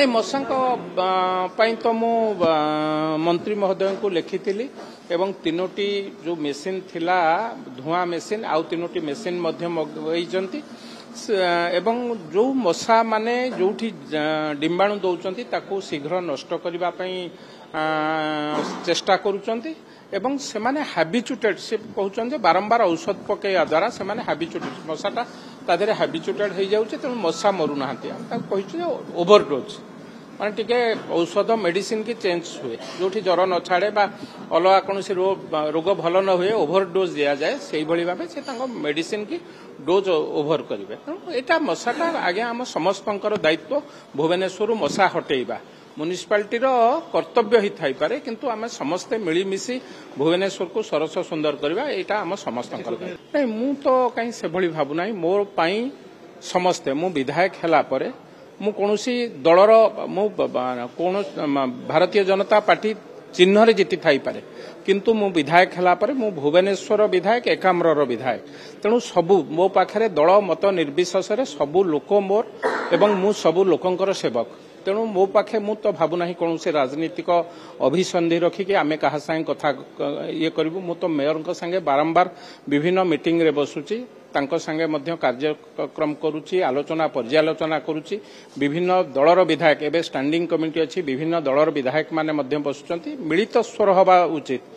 मशांक तो मु मंत्री महोदय को लिखी एवं तीनोटी जो मेसीन थिला धुआं मेसीन आउ तीनोटी मेसीन मगैचंती एवं जो मशा माने जोठी डिंबाणु दौरान ताकू शीघ्र नष्ट करने चेष्टा करुचंती एवं से माने हैबिचुटेड से कहते बारंबार औषध पकड़ा द्वारा से माने हैबिचुटेड मशाटा तादे हैबिचुटेड हो जाऊे तेणु मशा मरु ना ओभरडोज माने टिके औषध मेडिसिन की चेंज हुए जो जर न छाड़े अलग कौन रोग भल न हुए ओभरडोज दिया जाए से भाव से मेडिसिन की डोज ओभर करेंगे तेणु यहाँ मशाटा आगे आम समस्त दायित्व भुवनेश्वर मशा हटेबा म्युनिसिपालिटी कर्तव्य ही थाई पारे किंतु आम समस्ते मिलमिशि भुवनेश्वर को सरस सुंदर करवा यहाँ आम समस्त नहीं मु तो कहीं से भावना मोर पाई समस्ते मु विधायक हैला परे मु कौनसी दलर मु कौन भारतीय जनता पार्टी चिन्ह जीति थाई पारे किंतु मु विधायक हैला परे मु भुवनेश्वर विधायक एकाम्र विधायक तेणु सबू मो पाखे दल मत निर्विशेष सबू लोक मोर एवं मु सबू लोकंकर सेवक तेणु मो पाखे मु तो भावना कौन से राजनीतिक अभिसंधि रखिकी आमे कहा संगे कथा ये करूँ मु तो मेयर संगे बारंबार विभिन्न मीटिंग रे बसुची तांको संगे मध्य कार्यक्रम करुची आलोचना पर्यालोचना करुची विभिन्न दलर विधायक एवं स्टैंडिंग कमिटी अच्छी विभिन्न दलर विधायक माने मध्य बसुचंती मिलित स्वर हवा उचित।